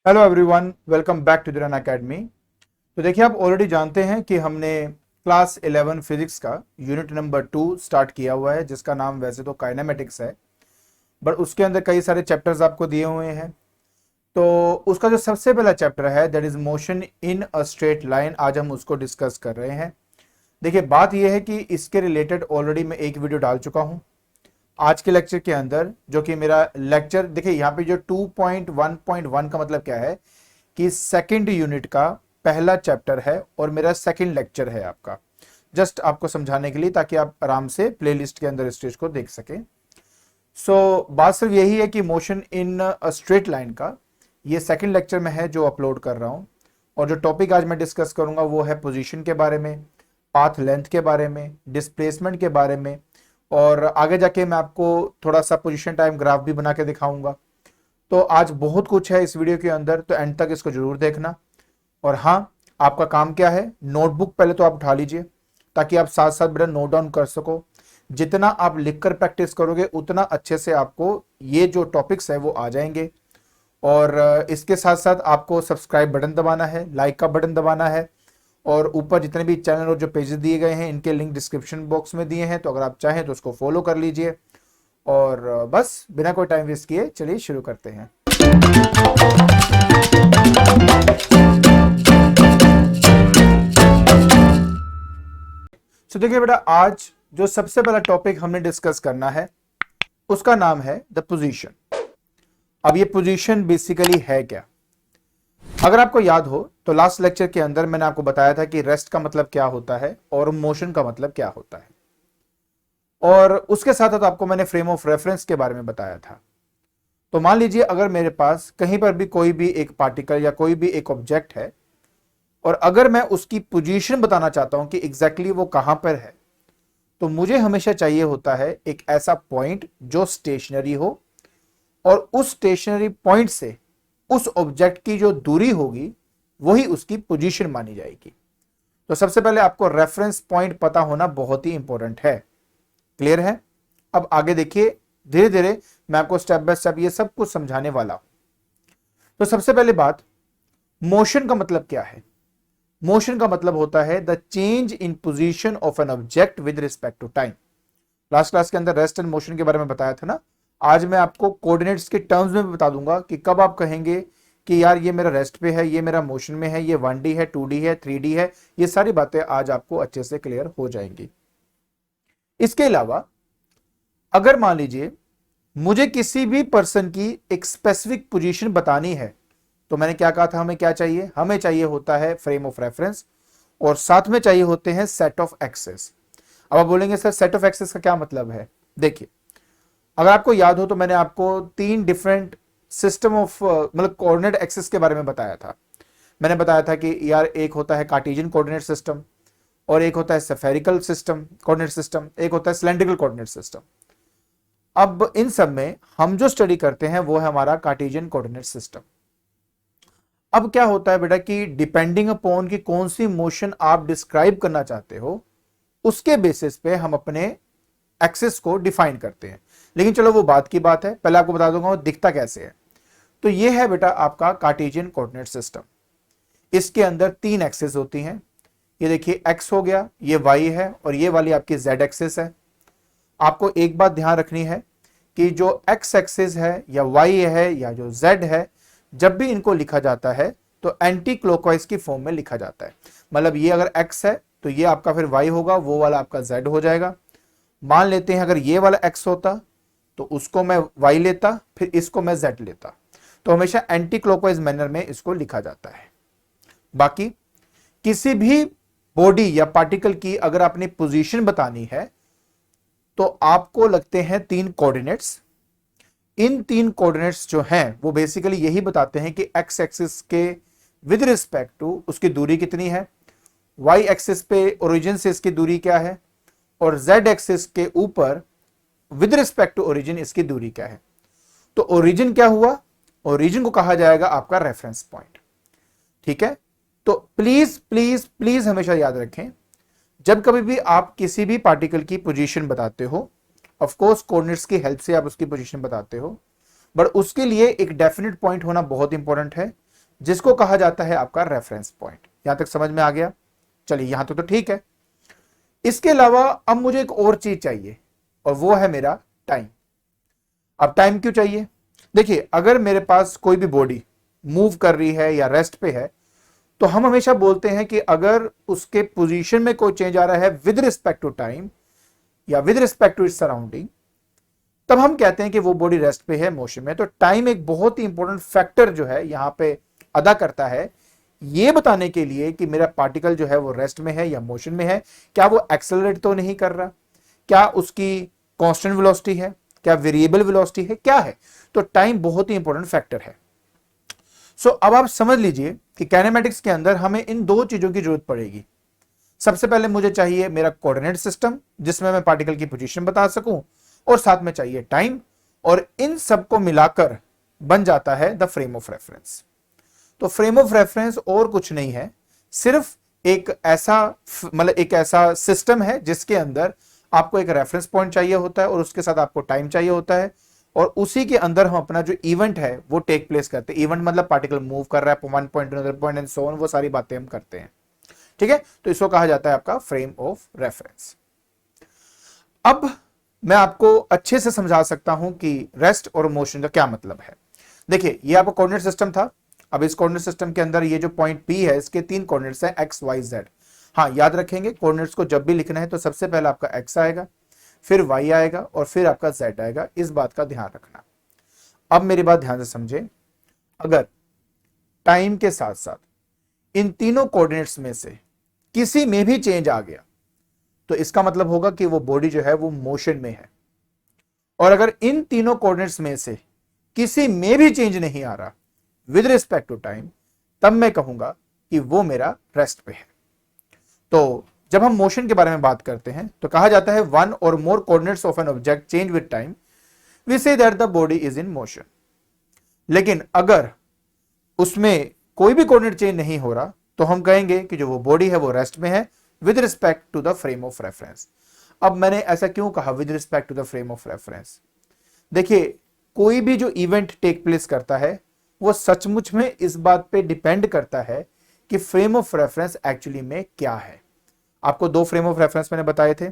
Hello everyone, welcome back to Duran academy. तो देखिए, आप ऑलरेडी जानते हैं कि हमने क्लास 11 फिजिक्स का यूनिट नंबर 2 स्टार्ट किया हुआ है, जिसका नाम वैसे तो काइनेमेटिक्स है, बट उसके अंदर कई सारे चैप्टर्स आपको दिए हुए हैं। तो उसका जो सबसे पहला चैप्टर है that is motion in a straight line, आज हम उसको डिस्कस कर रहे हैं। देखिए, बात यह है कि इसके रिलेटेड ऑलरेडी मैं एक वीडियो डाल चुका हूं आज के लेक्चर के अंदर, जो कि मेरा लेक्चर, देखिए यहाँ पे जो 2.1.1 का मतलब क्या है कि सेकंड यूनिट का पहला चैप्टर है और मेरा सेकंड लेक्चर है आपका, जस्ट आपको समझाने के लिए, ताकि आप आराम से प्लेलिस्ट के अंदर स्टेज को देख सकें। बात सिर्फ यही है कि motion in a straight line का ये सेकंड लेक्चर में है जो अपलोड कर रहा हूं, और जो टॉपिक आज मैं डिस्कस करूंगा वो है पोजीशन के बारे में, पाथ लेंथ के बारे में, डिस्प्लेसमेंट के बारे में, और आगे जाके मैं आपको थोड़ा सा पोजीशन टाइम ग्राफ भी बना के दिखाऊंगा। तो आज बहुत कुछ है इस वीडियो के अंदर, तो एंड तक इसको जरूर देखना। और हाँ, आपका काम क्या है, नोटबुक पहले तो आप उठा लीजिए ताकि आप साथ साथ बेटा नोट डाउन कर सको। जितना आप लिखकर प्रैक्टिस करोगे उतना अच्छे से आपको ये जो टॉपिक्स है वो आ जाएंगे। और इसके साथ साथ आपको सब्सक्राइब बटन दबाना है, लाइक का बटन दबाना है, और ऊपर जितने भी चैनल और जो पेजेस दिए गए हैं इनके लिंक डिस्क्रिप्शन बॉक्स में दिए हैं, तो अगर आप चाहें तो उसको फॉलो कर लीजिए। और बस बिना कोई टाइम वेस्ट किए चलिए शुरू करते हैं। तो देखिए बेटा, आज जो सबसे पहला टॉपिक हमने डिस्कस करना है उसका नाम है द पोजीशन। अब ये पोजीशन बेसिकली है क्या? अगर आपको याद हो तो लास्ट लेक्चर के अंदर मैंने आपको बताया था कि रेस्ट का मतलब क्या होता है और मोशन का मतलब क्या होता है, और उसके साथ साथ आपको मैंने फ्रेम ऑफ रेफरेंस के बारे में बताया था। तो मान लीजिए अगर मेरे पास कहीं पर भी कोई भी एक पार्टिकल या कोई भी एक ऑब्जेक्ट है, और अगर मैं उसकी पोजीशन बताना चाहता हूं कि एग्जैक्टली वो कहां पर है, तो मुझे हमेशा चाहिए होता है एक ऐसा पॉइंट जो स्टेशनरी हो, और उस स्टेशनरी पॉइंट से उस ऑब्जेक्ट की जो दूरी होगी वही उसकी पोजीशन मानी जाएगी। तो सबसे पहले आपको रेफरेंस पॉइंट पता होना बहुत ही इंपॉर्टेंट है। क्लियर है? अब आगे देखिए, धीरे धीरे मैं आपको स्टेप बाय स्टेप ये सब कुछ समझाने वाला हूं। तो सबसे पहले बात, मोशन का मतलब क्या है? मोशन का मतलब होता है the change in position of an object with respect to time. Last class के अंदर रेस्ट एंड मोशन के बारे में बताया था ना। आज मैं आपको कोऑर्डिनेट्स के टर्म्स में भी बता दूंगा कि कब आप कहेंगे कि यार ये मेरा रेस्ट पे है, ये मेरा मोशन में है, ये 1D है, 2D है, 3D है। ये सारी बातें आज आपको अच्छे से क्लियर हो जाएंगी। इसके अलावा अगर मान लीजिए मुझे किसी भी पर्सन की एक स्पेसिफिक पोजीशन बतानी है, तो मैंने क्या कहा था, हमें क्या चाहिए? हमें चाहिए होता है फ्रेम ऑफ रेफरेंस, और साथ में चाहिए होते हैं सेट ऑफ एक्सेस। अब आप बोलेंगे सर सेट ऑफ एक्सेस का क्या मतलब है? देखिए, अगर आपको याद हो तो मैंने आपको 3 डिफरेंट सिस्टम ऑफ मतलब कोऑर्डिनेट एक्सेस के बारे में बताया था। मैंने बताया था कि यार एक होता है कार्टेशियन कोऑर्डिनेट सिस्टम, और एक होता है स्फेरिकल सिस्टम कोऑर्डिनेट सिस्टम, एक होता है सिलेंड्रिकल कोऑर्डिनेट सिस्टम। अब इन सब में हम जो स्टडी करते हैं वो है हमारा कार्टेशियन कोऑर्डिनेट सिस्टम। अब क्या होता है बेटा कि डिपेंडिंग अपॉन कि कौन सी मोशन आप डिस्क्राइब करना चाहते हो, उसके बेसिस पे हम अपने एक्सेस को डिफाइन करते हैं। लेकिन चलो वो बात की बात है, पहले आपको बता दूंगा वो दिखता कैसे है। तो ये है बेटा आपका कार्टेशियन कोऑर्डिनेट सिस्टम। इसके अंदर 3 एक्सेस होती हैं। ये देखिए x हो गया, ये y है, और ये वाली आपकी z एक्सेस है। आपको एक बात ध्यान रखनी है कि जो x एक्सेस है या y है या जो z है, जब भी इनको लिखा जाता है तो एंटी क्लॉकवाइज की फॉर्म में लिखा जाता है। मतलब ये अगर x है तो ये आपका फिर y होगा, वो वाला आपका z हो जाएगा। मान लेते हैं अगर ये वाला x होता तो उसको मैं y लेता, फिर इसको मैं z लेता, तो हमेशा एंटी क्लॉकवाइज मैनर में इसको लिखा जाता है। बाकी किसी भी बॉडी या पार्टिकल की अगर आपने पोजीशन बतानी है तो आपको लगते हैं 3 कोऑर्डिनेट्स। इन 3 कोऑर्डिनेट्स जो हैं वो बेसिकली यही बताते हैं कि एक्स एक्सिस के विद रिस्पेक्ट टू उसकी दूरी कितनी है, वाई एक्सिस पे ओरिजिन से इसकी दूरी क्या है, और जेड एक्सिस के ऊपर विद रिस्पेक्ट टू ओरिजिन इसकी दूरी क्या है। तो ओरिजिन क्या हुआ? ओरिजिन को कहा जाएगा आपका रेफरेंस पॉइंट। ठीक है? तो प्लीज प्लीज प्लीज हमेशा याद रखें, जब कभी भी आप किसी भी पार्टिकल की पोजीशन बताते हो, ऑफ कोर्स कोऑर्डिनेट्स की हेल्प से आप उसकी पोजीशन बताते हो, बट उसके लिए एक डेफिनेट पॉइंट होना बहुत इंपॉर्टेंट है, जिसको कहा जाता है आपका रेफरेंस पॉइंट। यहां तक समझ में आ गया? चलिए यहां तक तो ठीक है। इसके अलावा अब मुझे एक और चीज चाहिए और वो है मेरा टाइम। अब टाइम क्यों चाहिए? देखिए, अगर मेरे पास कोई भी बॉडी मूव कर रही है या रेस्ट पे है, तो हम हमेशा बोलते हैं कि अगर उसके पोजीशन में कोई चेंज आ रहा है विद रिस्पेक्ट टू टाइम या with respect to its surrounding, तब हम कहते हैं कि वो बॉडी रेस्ट पे है, मोशन में। तो टाइम एक बहुत ही इंपॉर्टेंट फैक्टर जो है यहां पे अदा करता है, ये बताने के लिए कि मेरा पार्टिकल जो है वो रेस्ट में है या मोशन में है। क्या वो एक्सेलरेट तो नहीं कर रहा, क्या उसकी कांस्टेंट वेलोसिटी है, क्या वेरिएबल वेलोसिटी है, क्या है? तो टाइम बहुत ही इंपॉर्टेंट फैक्टर है। सो अब आप समझ लीजिए कि काइनेमैटिक्स के अंदर हमें इन दो चीजों की जरूरत पड़ेगी। सबसे पहले मुझे चाहिए मेरा कोऑर्डिनेट सिस्टम जिसमें मैं पार्टिकल की पोजीशन बता सकूं, और साथ में चाहिए टाइम, और इन सबको मिलाकर बन जाता है द फ्रेम ऑफ रेफरेंस। तो फ्रेम ऑफ रेफरेंस और कुछ नहीं है, सिर्फ एक ऐसा सिस्टम है जिसके अंदर आपको एक रेफरेंस पॉइंट चाहिए होता है और उसके साथ आपको टाइम चाहिए होता है, और उसी के अंदर हम अपना जो इवेंट है वो टेक प्लेस करते हैं। इवेंट मतलब पार्टिकल मूव कर रहा है one point two another point and so on, वो सारी बातें हम करते हैं। ठीक है, तो इसको कहा जाता है आपका फ्रेम ऑफ रेफरेंस। अब मैं आपको अच्छे से समझा सकता हूं कि रेस्ट और मोशन का क्या मतलब है। देखिए, ये आपका कोऑर्डिनेट सिस्टम था। अब इस कोऑर्डिनेट सिस्टम के अंदर ये जो पॉइंट P है, इसके 3 कोऑर्डिनेट्स हैं, x, y, z। हाँ, याद रखेंगे कोऑर्डिनेट्स को जब भी लिखना है तो सबसे पहले आपका x आएगा, फिर y आएगा और फिर आपका z आएगा। इस बात का ध्यान रखना। अब मेरी बात ध्यान से समझे, अगर टाइम के साथ साथ इन तीनों कोऑर्डिनेट्स में से किसी में भी चेंज आ गया तो इसका मतलब होगा कि वो बॉडी जो है वो मोशन में है। और अगर इन तीनों कोऑर्डिनेट्स में से किसी में भी चेंज नहीं आ रहा विद रिस्पेक्ट टू टाइम, तब मैं कहूंगा कि वो मेरा रेस्ट पे है। तो जब हम मोशन के बारे में बात करते हैं तो कहा जाता है वन और more coordinates of an object change with time, we say that the body is in motion. लेकिन अगर उसमें कोई भी कोऑर्डिनेट चेंज नहीं हो रहा तो हम कहेंगे कि जो वो बॉडी है वो रेस्ट में है with respect to the frame of reference. अब मैंने ऐसा क्यों कहा with respect to the frame of reference? देखिए, कोई भी जो इवेंट टेक प्लेस करता है वो सचमुच में इस बात पे डिपेंड करता है कि फ्रेम ऑफ रेफरेंस एक्चुअली में क्या है। आपको 2 फ्रेम ऑफ रेफरेंस मैंने बताए थे,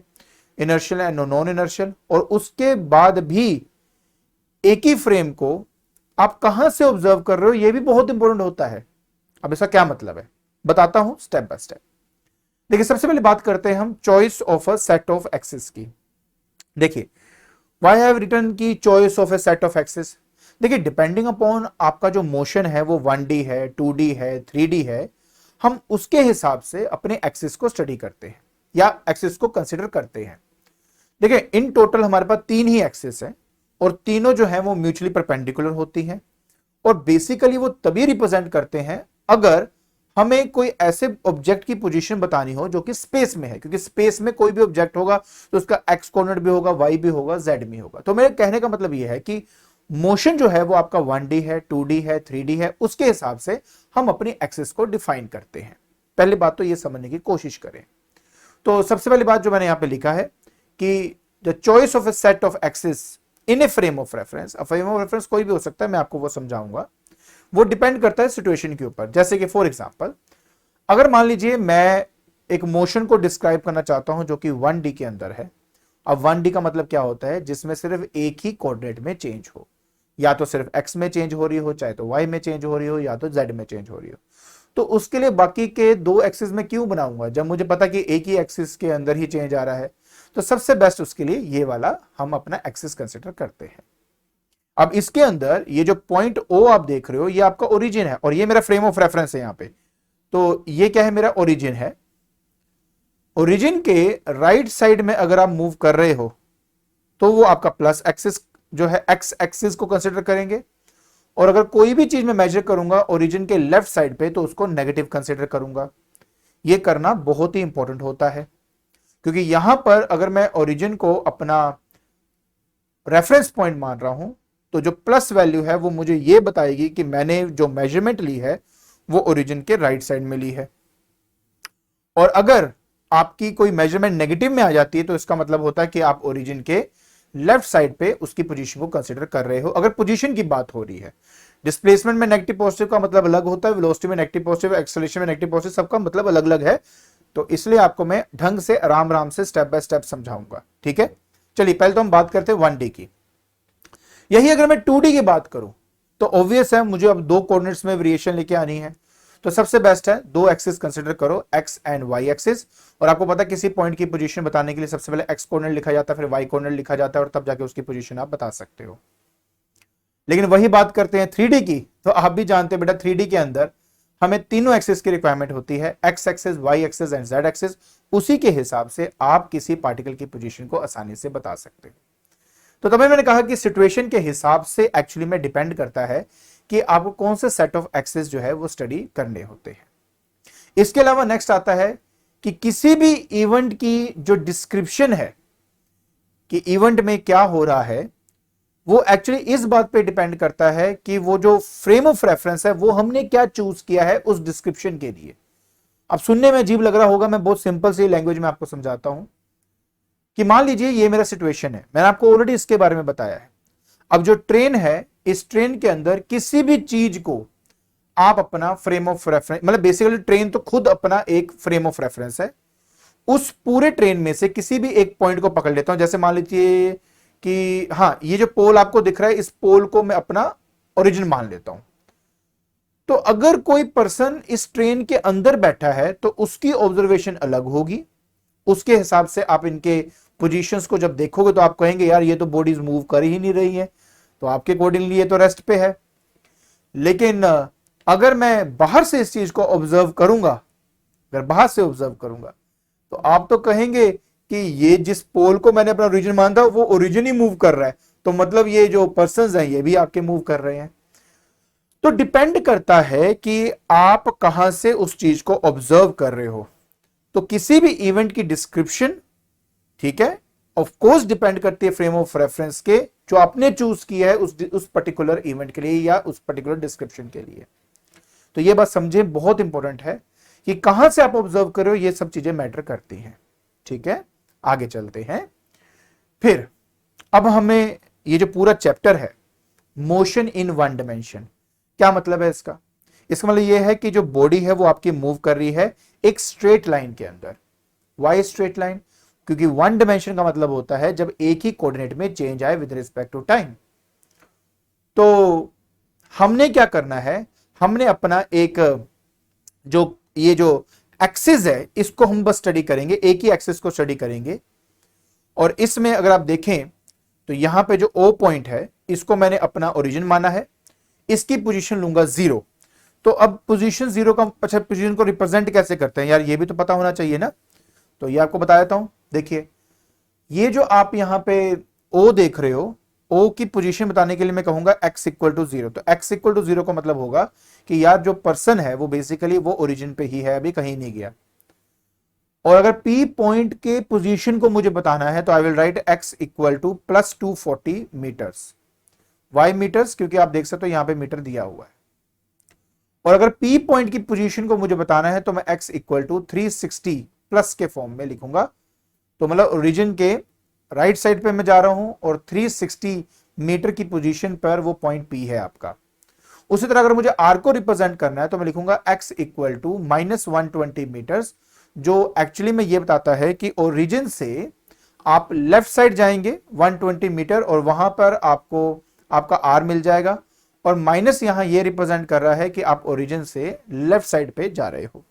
इनर्शियल एंड नॉन इनर्शियल, और उसके बाद भी एक ही फ्रेम को आप कहां से ऑब्जर्व कर रहे हो ये भी बहुत इंपॉर्टेंट होता है। अब इसका क्या मतलब है बताता हूं स्टेप बाय स्टेप। देखिए, सबसे पहले बात करते हैं हम choice of a set of axis की। देखिए, व्हाई हैव रिटन की choice of a set of axis? देखिए, डिपेंडिंग अपॉन आपका जो मोशन है वो 1D है, 2D है, 3D है, हम उसके हिसाब से अपने एक्सिस को स्टडी करते हैं या एक्सिस को कंसिडर करते हैं। देखिए, इन टोटल हमारे पास 3 ही एक्सिस है और तीनों जो है वो म्यूचुअली परपेंडिकुलर होती हैं, और बेसिकली वो तभी रिप्रेजेंट करते हैं अगर हमें कोई ऐसे ऑब्जेक्ट की पोजीशन बतानी हो जो कि स्पेस में है, क्योंकि स्पेस में कोई भी ऑब्जेक्ट होगा तो उसका एक्स कोऑर्डिनेट भी होगा, वाई भी होगा, जेड भी होगा। तो मेरे कहने का मतलब यह है कि मोशन जो है वो आपका 1D है, 2D है, 3D है, उसके हिसाब से हम अपनी एक्सिस को डिफाइन करते हैं। पहली बात तो ये समझने की कोशिश करें। तो सबसे पहली बात जो मैंने यहां पे लिखा है कि the choice of A set of axis in a frame of reference. Frame of reference कोई भी हो सकता है, मैं आपको वो समझाऊंगा। वो डिपेंड करता है सिचुएशन के ऊपर। जैसे कि फॉर एग्जांपल, अगर मान लीजिए मैं एक मोशन को डिस्क्राइब करना चाहता हूं जो कि 1D के अंदर है। अब 1D का मतलब क्या होता है? जिसमें सिर्फ एक ही कोऑर्डिनेट में चेंज हो, या तो सिर्फ x में चेंज हो रही हो, चाहे तो y में चेंज हो रही हो, या तो z में चेंज हो रही हो। तो उसके लिए बाकी के 2 एक्सिस में क्यों बनाऊंगा जब मुझे पता कि एक ही एक्सिस के अंदर ही चेंज आ रहा है? तो सबसे बेस्ट उसके लिए ये वाला हम अपना एक्सिस कंसिडर करते हैं। अब इसके अंदर ये जो पॉइंट O आप देख रहे हो ये आपका ओरिजिन है और ये मेरा फ्रेम ऑफ रेफरेंस है यहां पे। तो ये क्या है? मेरा ओरिजिन है। ओरिजिन के राइट साइड में अगर आप मूव कर रहे हो तो वो आपका प्लस एक्सिस जो है एक्स एक्सिस को कंसिडर करेंगे, और अगर कोई भी चीज मैं मेजर करूंगा ओरिजिन के लेफ्ट साइड पे तो उसको नेगेटिव कंसिडर करूंगा। ये करना बहुत ही इंपॉर्टेंट होता है, क्योंकि यहां पर अगर मैं ओरिजिन को अपना रेफरेंस पॉइंट मान रहा हूं तो जो प्लस वैल्यू है वो मुझे ये बताएगी कि मैंने जो मेजरमेंट ली है वो ओरिजिन के राइट साइड में ली है। और अगर आपकी कोई मेजरमेंट नेगेटिव में आ जाती है तो इसका मतलब होता है कि आप ओरिजिन के लेफ्ट साइड पे उसकी पोजीशन को कंसीडर कर रहे हो, अगर पोजीशन की बात हो रही है। डिस्प्लेसमेंट में नेगेटिव पॉजिटिव का मतलब अलग होता है, वेलोसिटी में नेगेटिव पॉजिटिव, एक्सेलरेशन में नेगेटिव पॉजिटिव, सबका मतलब अलग अलग है। तो इसलिए आपको मैं ढंग से आराम आराम से स्टेप बाय स्टेप समझाऊंगा, ठीक है। चलिए पहले तो हम बात करते हैं 1D की। यही अगर मैं 2D की बात करूं तो ऑब्वियस है मुझे अब दो कोऑर्डिनेट्स में वेरिएशन लेके आनी है। तो सबसे बेस्ट है दो एक्सिस कंसीडर करो, एक्स एंड वाई एक्सिस। और आपको पता है किसी पॉइंट की पोजीशन बताने के लिए सबसे पहले एक्स कोऑर्डिनेट लिखा जाता है, फिर वाई कोऑर्डिनेट लिखा जाता है, और तब जाके उसकी पोजीशन आप बता सकते हो। लेकिन वही बात करते हैं 3D की, तो आप भी जानते हैं बेटा 3D के अंदर हमें तीनों एक्सिस की रिक्वायरमेंट होती है, x axis, y axis and z axis. उसी के हिसाब से आप किसी पार्टिकल की पोजीशन को आसानी से बता सकते हो। तो तभी मैंने कहा कि सिचुएशन के हिसाब से एक्चुअली में डिपेंड करता है कि आपको कौन से सेट ऑफ एक्सिस जो है वो स्टडी करने होते हैं। इसके अलावा नेक्स्ट आता है कि किसी भी इवेंट की जो डिस्क्रिप्शन है कि इवेंट में क्या हो रहा है, वो एक्चुअली इस बात पे डिपेंड करता है कि वो जो फ्रेम ऑफ रेफरेंस है वो हमने क्या चूज किया है उस डिस्क्रिप्शन के लिए। अब सुनने में अजीब लग रहा होगा, मैं बहुत सिंपल सी लैंग्वेज में आपको समझाता हूं कि मान लीजिए ये मेरा सिचुएशन है, मैंने आपको ऑलरेडी इसके बारे में बताया है। अब जो ट्रेन है, इस ट्रेन के अंदर किसी भी चीज को आप अपना फ्रेम ऑफ रेफरेंस, मतलब बेसिकली ट्रेन तो खुद अपना एक फ्रेम ऑफ रेफरेंस है, उस पूरे ट्रेन में से किसी भी एक पॉइंट को पकड़ लेता हूं। जैसे मान लीजिए कि हाँ, ये जो पोल आपको दिख रहा है, इस पोल को मैं अपना ओरिजिन मान लेता हूं। तो अगर कोई पर्सन इस ट्रेन के अंदर बैठा है तो उसकी ऑब्जर्वेशन अलग होगी, उसके हिसाब से आप इनके पोजीशंस को जब देखोगे तो आप कहेंगे यार ये तो बॉडीज मूव कर ही नहीं रही है, तो आपके अकॉर्डिंगली ये तो रेस्ट पे है। लेकिन अगर मैं बाहर से इस चीज को ऑब्जर्व करूंगा, अगर बाहर से ऑब्जर्व करूंगा तो आप तो कहेंगे कि ये जिस पोल को मैंने अपना ओरिजिन मानता वो ओरिजिन ही मूव कर रहा है, तो मतलब ये जो पर्संस हैं ये भी आपके मूव कर रहे हैं। तो डिपेंड करता है कि आप कहां से उस चीज को ऑब्जर्व कर रहे हो। तो किसी भी इवेंट की डिस्क्रिप्शन, ठीक है, ऑफ कोर्स डिपेंड करती है फ्रेम ऑफ रेफरेंस के जो आपने चूज किया है उस पर्टिकुलर इवेंट के लिए या उस पर्टिकुलर डिस्क्रिप्शन के लिए। तो ये बात समझे, बहुत इंपॉर्टेंट है कि कहां से आप ऑब्जर्व कर रहे हो, ये सब चीजें मैटर करती हैं, ठीक है। आगे चलते हैं। फिर अब हमें ये जो पूरा चैप्टर है मोशन इन वन डायमेंशन, क्या मतलब है इसका? इसका मतलब ये है कि जो बॉडी है वो आपकी मूव कर रही है एक स्ट्रेट लाइन के अंदर। Why straight line? क्योंकि वन डायमेंशन का मतलब होता है जब एक ही कोऑर्डिनेट में चेंज आए विद रिस्पेक्ट टू टाइम। तो हमने क्या करना है, हमने अपना एक जो एक्सिस है इसको हम बस स्टडी करेंगे, एक ही एक्सिस को स्टडी करेंगे। और इसमें अगर आप देखें तो यहां पे जो ओ पॉइंट है इसको मैंने अपना ओरिजिन माना है, इसकी पोजीशन लूंगा 0। तो अब पोजीशन 0 का, अच्छा पोजीशन को रिप्रेजेंट कैसे करते हैं यार, ये भी तो पता होना चाहिए ना। तो ये आपको बता देता हूं। देखिए ये जो आप यहां पे ओ देख रहे हो, ओ की पोजीशन बताने के लिए मैं कहूंगा x इक्वल टू 0। तो x इक्वल टू 0 का मतलब होगा कि यार जो पर्सन है वो बेसिकली वो ओरिजिन पे ही है, अभी कहीं नहीं गया। और अगर P पॉइंट के पोजीशन को मुझे बताना है तो I will write x equal to plus 240 metres. Why metres क्योंकि आप देख सकते हो यहां पे मीटर दिया हुआ है। और अगर P पॉइंट की पोजीशन को मुझे बताना है तो मैं x इक्वल टू 360 प्लस के फॉर्म में लिखूंगा। तो मतलब ओरिजिन के राइट साइड पे मैं जा रहा हूं और 360 मीटर की पोजीशन पर वो पॉइंट P है आपका। उसी तरह अगर मुझे R को रिप्रेजेंट करना है तो मैं लिखूंगा x equal to minus 120 metres, जो एक्चुअली में ये बताता है कि ओरिजिन से आप लेफ्ट साइड जाएंगे 120 मीटर और वहां पर आपको आपका R मिल जाएगा। और माइनस यहां ये रिप्रेजेंट कर रहा है कि आप ओरिजिन से लेफ्ट साइड पे जा रहे हो।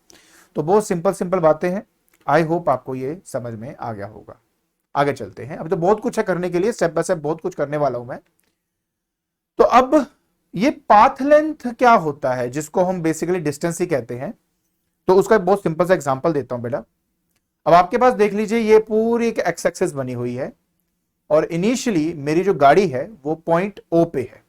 तो बहुत सिंपल सिंपल बातें हैं, आई होप आपको ये समझ में आ गया होगा। आगे चलते हैं, अब तो बहुत कुछ है करने के लिए, स्टेप बाय स्टेप बहुत कुछ करने वाला हूं मैं। तो अब ये पाथ लेंथ क्या होता है, जिसको हम बेसिकली डिस्टेंस ही कहते हैं, तो उसका एक बहुत सिंपल सा एग्जांपल देता हूं बेटा। अब आपके पास देख लीजिए ये पूरी एक एक्स एक्सिस बनी हुई है और इनिशियली मेरी जो गाड़ी है वो पॉइंट O पे है।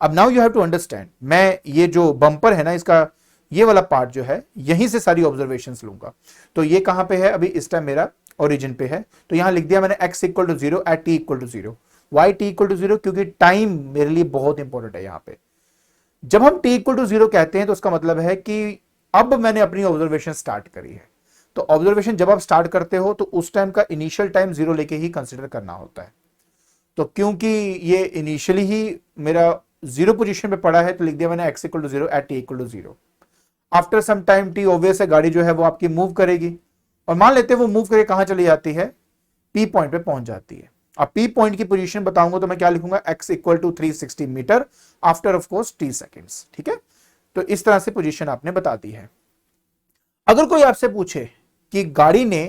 अब now you have to understand, मैं ये जो बम्पर है ना, इसका ये वाला पार्ट जो है यहीं से सारी ऑब्जर्वेशंस लूंगा। तो ये कहां पे है, अभी इस टाइम मेरा ओरिजिन पे है। तो यहां लिख दिया मैंने x equal to 0 at t equal to 0। Why t equal to 0? क्योंकि टाइम मेरे लिए बहुत इंपॉर्टेंट है यहां पे। जब हम t इक्वल टू 0 कहते हैं तो उसका मतलब है कि अब मैंने अपनी ऑब्जर्वेशन स्टार्ट करी है। तो ऑब्जर्वेशन जब आप स्टार्ट करते हो तो उस टाइम का इनिशियल टाइम 0 लेके ही कंसिडर करना होता है। तो क्योंकि ये इनिशियली ही मेरा जीरो पोजीशन पे पड़ा है तो लिख दिया मैंने x equal to zero at t equal to zero. After some time t obvious है गाड़ी जो है वो आपकी मूव करेगी और मान लेते हैं वो मूव करके कहां चली जाती है, p पॉइंट पे पहुंच जाती है। अब p पॉइंट की पोजीशन बताऊंगा तो मैं क्या लिखूंगा, x equal to 360 metre after of course t seconds. ठीक है, तो इस तरह से पोजीशन आपने बता दी है। अगर कोई आपसे पूछे कि गाड़ी ने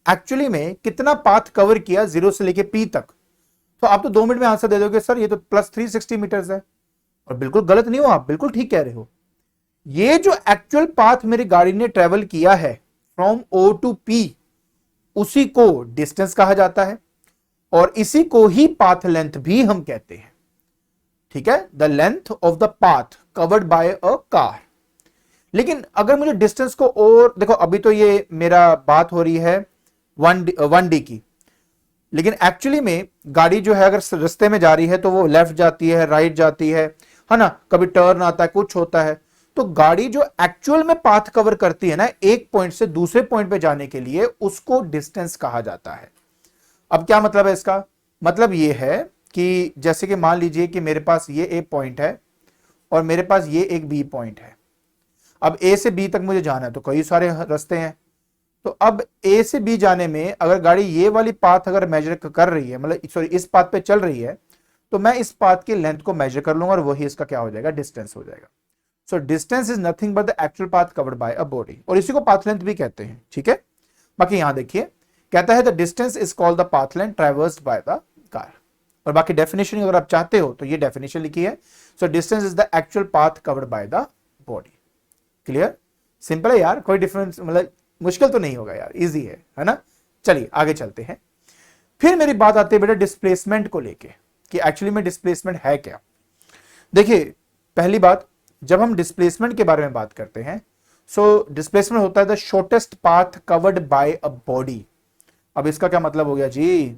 एक्चुअली में कितना पाथ कवर किया जीरो से लेके p तक, तो आप तो 2 मिनट में आंसर दे दोगे सर ये तो प्लस 360 मीटर्स है। और बिल्कुल गलत नहीं हो आप, बिल्कुल ठीक कह रहे हो। ये जो एक्चुअल पाथ मेरी गाड़ी ने ट्रेवल किया है फ्रॉम O टू P, उसी को डिस्टेंस कहा जाता है और इसी को ही पाथ लेंथ भी हम कहते हैं। ठीक है, the length of the path covered by a car. लेकिन अगर मुझे डिस्टेंस को और देखो, अभी तो ये मेरा बात हो रही है 1D की, लेकिन एक्चुअली में गाड़ी जो है अगर रास्ते में जा रही है तो वो लेफ्ट जाती है, राइट जाती है ना, कभी टर्न आता है, कुछ होता है। तो गाड़ी जो एक्चुअल में पाथ कवर करती है ना एक पॉइंट से दूसरे पॉइंट पे जाने के लिए, उसको डिस्टेंस कहा जाता है। अब क्या मतलब है इसका, मतलब ये है कि जैसे कि मान लीजिए कि मेरे पास ये ए पॉइंट है और मेरे पास ये एक बी पॉइंट है। अब ए से बी तक मुझे जाना है तो कई सारे रास्ते हैं। तो अब ए से बी जाने में अगर गाड़ी ये वाली पाथ अगर मेजर कर रही है, मतलब सॉरी इस पाथ पे चल रही है, तो मैं इस पाथ की लेंथ को मेजर कर लूंगा और वही इसका क्या हो जाएगा, डिस्टेंस हो जाएगा। So distance is nothing but the actual path covered by a body, और इसी को पाथ लेंथ भी कहते हैं। ठीक है, बाकी यहां देखिए कहता है the distance is called the path length traversed by the car. और बाकी डेफिनेशन अगर आप चाहते हो तो ये डेफिनेशन लिखी है। So distance is the actual path covered by the body. Clear, simple है यार, कोई डिफरेंस मतलब मुश्किल तो नहीं होगा यार, इजी है ना। चलिए आगे चलते हैं। फिर मेरी बात आती है बेटा डिस्प्लेसमेंट को लेके कि एक्चुअली में डिस्प्लेसमेंट है क्या। देखिए पहली बात, जब हम डिस्प्लेसमेंट के बारे में बात करते हैं, सो डिस्प्लेसमेंट होता है the shortest path covered by a body. अब इसका क्या मतलब हो गया जी,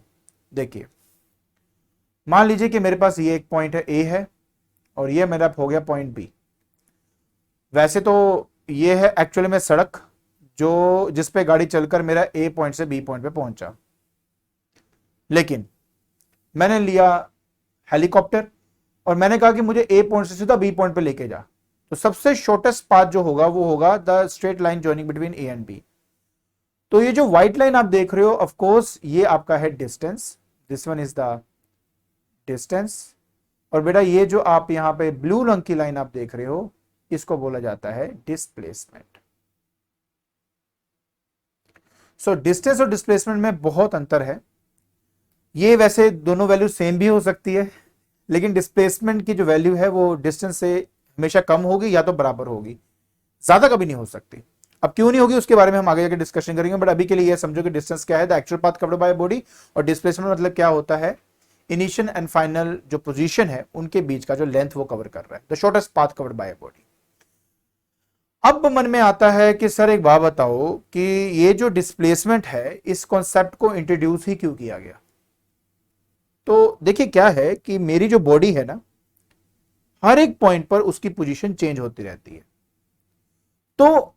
देखिए मान लीजिए कि मेरे पास ये एक पॉइंट है ए है और ये मेरा हो गया पॉइंट बी। वैसे तो ये है एक्चुअली में सड़क जो जिस पे गाड़ी चलकर मेरा ए पॉइंट से बी पॉइंट पे पहुंचा, लेकिन मैंने लिया हेलीकॉप्टर और मैंने कहा कि मुझे ए पॉइंट से सीधा बी पॉइंट पे लेके जा। तो सबसे शॉर्टेस्ट पाथ जो होगा वो होगा the straight line joining between A and B. तो ये जो व्हाइट लाइन आप देख रहे हो, ऑफ कोर्स ये आपका है distance, this one is the distance. और बेटा ये जो आप यहां पे ब्लू रंग की लाइन आप देख रहे हो, इसको बोला जाता है डिस्प्लेसमेंट। सो डिस्टेंस और डिस्प्लेसमेंट में बहुत अंतर है। ये वैसे दोनों वैल्यू सेम भी हो सकती है, लेकिन डिस्प्लेसमेंट की जो वैल्यू है वो डिस्टेंस से हमेशा कम होगी या तो बराबर होगी, ज्यादा कभी नहीं हो सकती। अब क्यों नहीं होगी उसके बारे में हम आगे जाकर डिस्कशन करेंगे, बट अभी के लिए ये समझो कि डिस्टेंस क्या है, the actual path covered by body, और डिस्प्लेसमेंट मतलब क्या होता है, इनिशियल एंड फाइनल जो पोजीशन है उनके बीच का जो लेंथ वो कवर कर रहा है, the shortest path covered by body. अब मन में आता है कि सर एक बात बताओ कि ये जो डिस्प्लेसमेंट है इस कॉन्सेप्ट को इंट्रोड्यूस ही क्यों किया गया। तो देखिए क्या है कि मेरी जो बॉडी है ना, हर एक पॉइंट पर उसकी पोजीशन चेंज होती रहती है। तो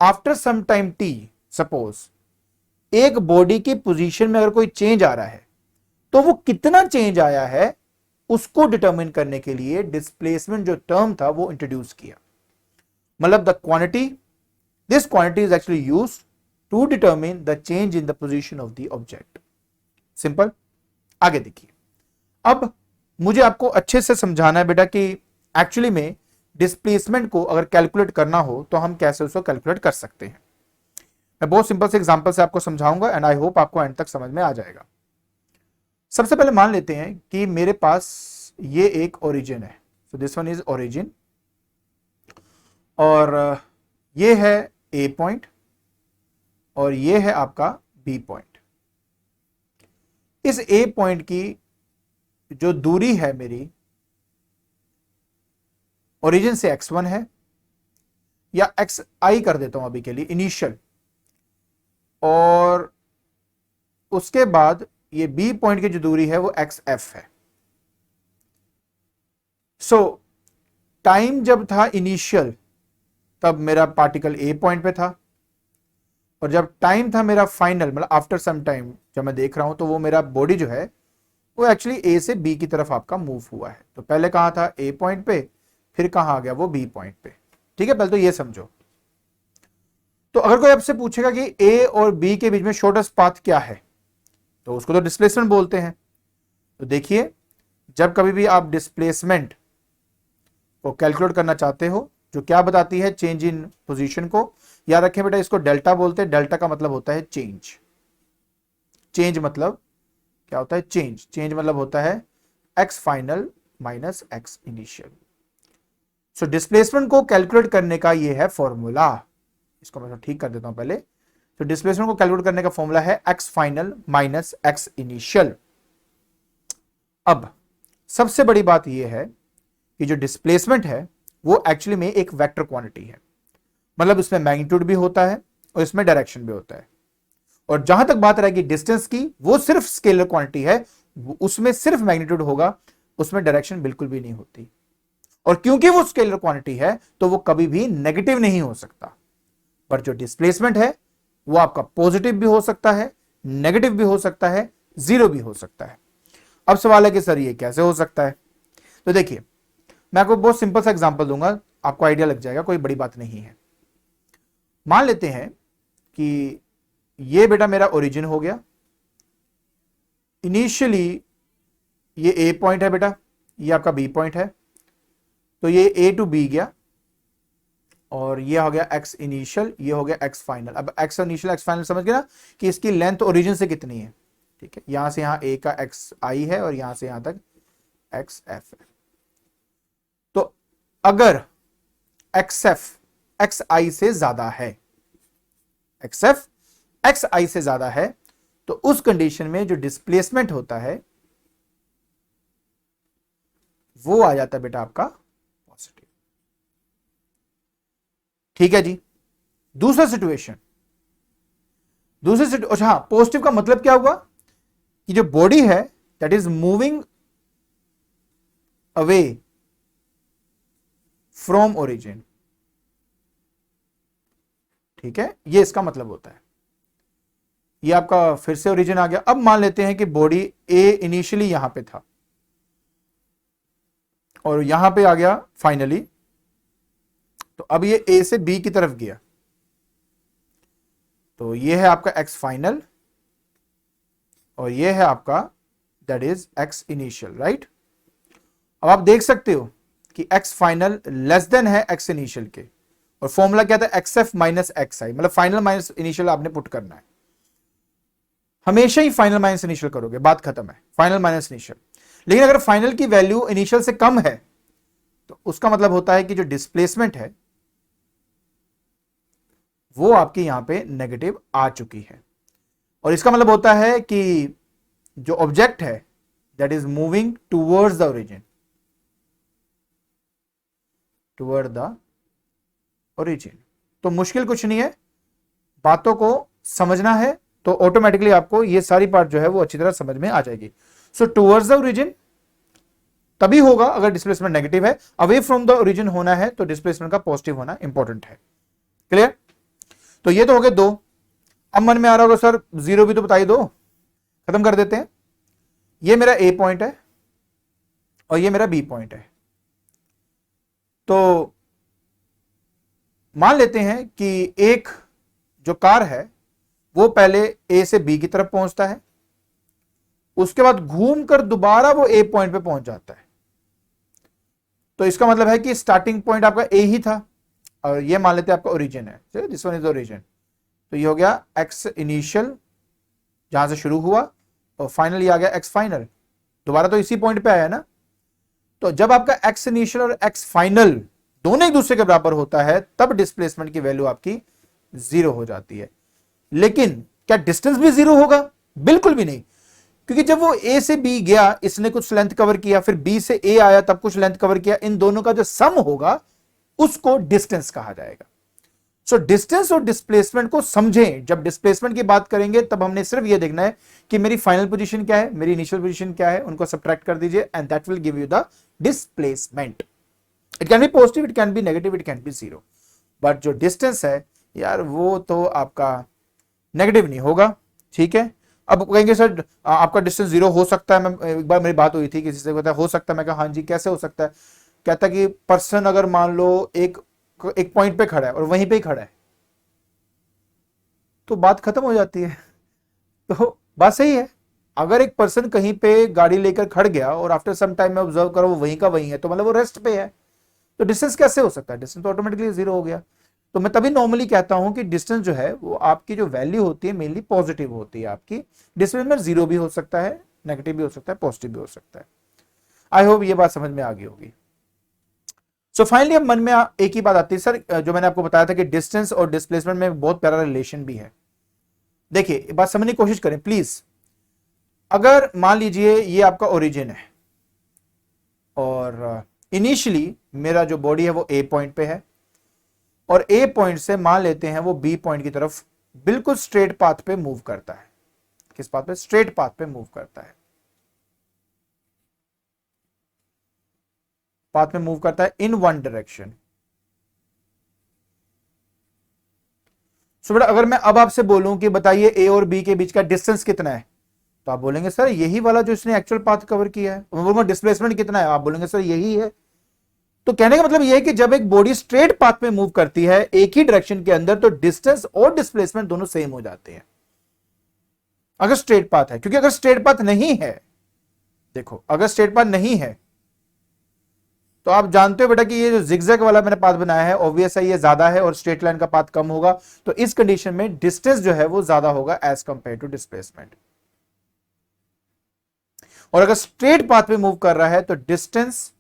after some time t, suppose एक बॉडी की पोजीशन में अगर कोई चेंज आ रहा है तो वो कितना चेंज आया है उसको डिटरमिन करने के लिए डिस्प्लेसमेंट जो टर्म था वो इंट्रोड्यूस किया। मतलब the quantity, this quantity is actually used to determine the change in the position of the object. Simple. आगे देखिए, अब मुझे आपको अच्छे से समझाना है बेटा कि एक्चुअली में डिस्प्लेसमेंट को अगर कैलकुलेट करना हो तो हम कैसे उसको कैलकुलेट कर सकते हैं। मैं बहुत सिंपल से एग्जांपल से आपको समझाऊंगा एंड आई होप आपको एंड तक समझ में आ जाएगा। सबसे पहले मान लेते हैं कि मेरे पास ये एक ओरिजिन है, so this one is origin, और ये है ए पॉइंट और ये है आपका बी पॉइंट। इस ए पॉइंट की जो दूरी है मेरी ओरिजिन से x1 है, या xi कर देता हूं अभी के लिए इनिशियल, और उसके बाद ये बी पॉइंट की जो दूरी है वो xf है। सो टाइम जब था इनिशियल तब मेरा पार्टिकल ए पॉइंट पे था, और जब टाइम था मेरा फाइनल मतलब आफ्टर सम टाइम जब मैं देख रहा हूं तो वो मेरा बॉडी जो है वो एक्चुअली ए से बी की तरफ आपका मूव हुआ है। तो पहले कहां था, ए पॉइंट पे, फिर कहां आ गया, वो बी पॉइंट पे। ठीक है, पहले तो ये समझो। तो अगर कोई आपसे पूछेगा कि ए और बी के बीच में शॉर्टेस्ट पाथ क्या है, तो उसको तो डिस्प्लेसमेंट बोलते हैं। तो देखिए, जब कभी भी आप डिस्प्लेसमेंट को कैलकुलेट करना चाहते हो, जो क्या बताती है, चेंज इन पोजीशन को। याद रखें बेटा, इसको डेल्टा बोलते हैं। डेल्टा का मतलब होता है चेंज। चेंज मतलब क्या होता है, चेंज। चेंज मतलब होता है x final minus x initial. So displacement को कैलकुलेट करने का ये है फॉर्मूला। इसको मैं ठीक कर देता हूं पहले। तो डिस्प्लेसमेंट को कैलकुलेट करने का फॉर्मूला है x final minus x initial. अब सबसे बड़ी बात यह है कि जो डिस्प्लेसमेंट है वो एक्चुअली में एक वेक्टर क्वांटिटी है। मतलब इसमें मैग्नीट्यूड भी होता है और इसमें डायरेक्शन भी होता है। और जहां तक बात रहेगी डिस्टेंस की, वो सिर्फ स्केलर क्वांटिटी है, उसमें सिर्फ मैग्नीट्यूड होगा, उसमें डायरेक्शन बिल्कुल भी नहीं होती। और क्योंकि वो स्केलर क्वांटिटी है तो वो कभी भी नेगेटिव नहीं हो सकता। पर जो डिस्प्लेसमेंट है वो आपका पॉजिटिव भी हो सकता है, नेगेटिव भी हो सकता है, जीरो भी हो सकता है। अब सवाल है कि सर ये कैसे हो सकता है। तो देखिए, मैं आपको बहुत सिंपल सा एग्जांपल दूंगा, आपको आइडिया लग जाएगा, कोई बड़ी बात नहीं है। मान लेते हैं कि ये बेटा मेरा ओरिजिन हो गया। इनिशियली ये ए पॉइंट है बेटा, ये आपका बी पॉइंट है। तो ये ए टू बी गया और ये हो गया एक्स इनिशियल, ये हो गया एक्स फाइनल। अब एक्स इनिशियल एक्स फाइनल समझ गए ना कि इसकी लेंथ ओरिजिन से कितनी है। ठीक है, यहां से यहां ए का एक्स आई है और यहां से यहां तक एक्स एफ है। तो अगर एक्स एफ एक्स आई से ज्यादा है, एक्स एफ एक्स आई से ज्यादा है, तो उस कंडीशन में जो डिस्प्लेसमेंट होता है वो आ जाता है बेटा आपका पॉजिटिव। ठीक है जी। दूसरा सिचुएशन, अच्छा हाँ, पॉजिटिव का मतलब क्या हुआ कि जो बॉडी है that is moving away from origin. ठीक है, ये इसका मतलब होता है। ये आपका फिर से ओरिजिन आ गया। अब मान लेते हैं कि बॉडी ए इनिशियली यहां पे था और यहां पे आ गया फाइनली। तो अब ये ए से बी की तरफ गया। तो ये है आपका एक्स फाइनल और ये है आपका that is x initial, right. अब आप देख सकते हो कि एक्स फाइनल लेस देन है एक्स इनिशियल के, और फॉर्मूला क्या था, एक्स एफ माइनस एक्स आई, मतलब फाइनल माइनस इनिशियल आपने पुट करना है। हमेशा ही फाइनल माइनस इनिशियल करोगे, बात खत्म है, फाइनल माइनस इनिशियल। लेकिन अगर फाइनल की वैल्यू इनिशियल से कम है तो उसका मतलब होता है कि जो डिस्प्लेसमेंट है वो आपकी यहां पे नेगेटिव आ चुकी है। और इसका मतलब होता है कि जो ऑब्जेक्ट है that is moving towards the origin, toward the origin. तो मुश्किल कुछ नहीं है, बातों को समझना है तो ऑटोमेटिकली आपको ये सारी पार्ट जो है वो अच्छी तरह समझ में आ जाएगी। सो टूवर्ड्स द ओरिजिन तभी होगा अगर डिस्प्लेसमेंट नेगेटिव है, अवे फ्रॉम द ओरिजिन होना है तो डिस्प्लेसमेंट का पॉजिटिव होना इंपॉर्टेंट है। क्लियर। तो ये तो हो गए दो। अब मन में आ रहा होगा सर जीरो भी तो बताइए दो, खत्म कर देते हैं। ये मेरा ए पॉइंट है और ये मेरा बी पॉइंट है। तो मान लेते हैं कि एक जो कार है वो पहले ए से बी की तरफ पहुंचता है, उसके बाद घूमकर दोबारा वो ए पॉइंट पे पहुंच जाता है। तो इसका मतलब है कि स्टार्टिंग पॉइंट आपका ए ही था और ये मान लेते हैं आपका ओरिजिन है, दिस वन इज ओरिजिन। तो ये हो गया एक्स इनिशियल जहां से शुरू हुआ और फाइनल ये आ गया एक्स फाइनल, दोबारा तो इसी पॉइंट पे आया ना। तो जब आपका एक्स इनिशियल और एक्स फाइनल दोनों एक दूसरे के बराबर होता है तब डिस्प्लेसमेंट की वैल्यू आपकी जीरो हो जाती है। लेकिन क्या डिस्टेंस भी जीरो होगा? बिल्कुल भी नहीं, क्योंकि जब वो ए से बी गया इसने कुछ लेंथ कवर किया, फिर बी से ए आया तब कुछ लेंथ कवर किया, इन दोनों का जो सम होगा उसको डिस्टेंस कहा जाएगा। सो डिस्टेंस और डिस्प्लेसमेंट को समझें। जब डिस्प्लेसमेंट की बात करेंगे तब हमने सिर्फ यह देखना है कि मेरी फाइनल पोजीशन क्या है, मेरी इनिशियल पोजीशन क्या है, उनको सब्ट्रैक्ट कर दीजिए and that will give you the displacement. It can be positive, it can be negative, it can be zero. But जो डिस्टेंस है यार वो तो आपका नेगेटिव नहीं होगा। ठीक है, अब कहेंगे सर आपका डिस्टेंस 0 हो सकता है, मैं एक बार मेरी बात हुई थी किसी से, कहता है हो सकता है, मैं कहा हाँ जी कैसे हो सकता है, कहता कि पर्सन अगर मान लो एक पॉइंट पे खड़ा है और वहीं पे ही खड़ा है तो बात खत्म हो जाती है। तो बात सही है, अगर एक पर्सन कहीं पे गाड़ी लेकर खड़ गया और आफ्टर सम टाइम में ऑब्जर्व करो वो वहीं का वहीं है, तो मतलब वो रेस्ट पे है, तो डिस्टेंस कैसे हो सकता है, डिस्टेंस तो ऑटोमेटिकली 0 हो गया। तो मैं तभी नॉर्मली कहता हूं कि डिस्टेंस जो है वो आपकी जो वैल्यू होती है मेनली पॉजिटिव होती है आपकी। डिस्टेंस में 0 भी हो सकता है, नेगेटिव भी हो सकता है, पॉजिटिव भी हो सकता है। आई होप ये बात समझ में आ गई होगी। सो फाइनली अब मन में एक ही बात आती है सर, जो मैंने आपको बताया था कि डिस्टेंस और डिस्प्लेसमेंट में बहुत प्यारा रिलेशन भी है। देखिए बात समझने की कोशिश करें प्लीज। अगर मान लीजिए ये आपका ओरिजिन है और इनिशियली मेरा जो बॉडी है वो ए पॉइंट पे है और ए पॉइंट से मान लेते हैं वो बी पॉइंट की तरफ बिल्कुल स्ट्रेट पाथ पे मूव करता है। किस पाथ पे? स्ट्रेट पाथ पे मूव करता है, पाथ में मूव करता है इन वन डायरेक्शन। सो बेटा अगर मैं अब आपसे बोलूं कि बताइए ए और बी के बीच का डिस्टेंस कितना है, तो आप बोलेंगे सर यही वाला जो इसने एक्चुअल पाथ कवर किया है। मैं बोलूंगा डिस्प्लेसमेंट कितना है, आप बोलेंगे सर यही है। तो कहने का मतलब यह है कि जब एक बॉडी स्ट्रेट पाथ में मूव करती है एक ही डायरेक्शन के अंदर, तो डिस्टेंस और डिस्प्लेसमेंट दोनों सेम हो जाते हैं अगर स्ट्रेट पाथ है। क्योंकि अगर स्ट्रेट पाथ नहीं है, देखो अगर स्ट्रेट पाथ नहीं है तो आप जानते हो बेटा कि ये जो जिगजैग वाला मैंने पाथ बनाया है ऑब्वियस है ये ज्यादा है और स्ट्रेट लाइन का पाथ कम होगा, तो इस कंडीशन में डिस्टेंस जो है वो ज्यादा होगा एज कंपेयर टू डिस्प्लेसमेंट। और अगर स्ट्रेट पाथ में मूव कर रहा है तो डिस्टेंस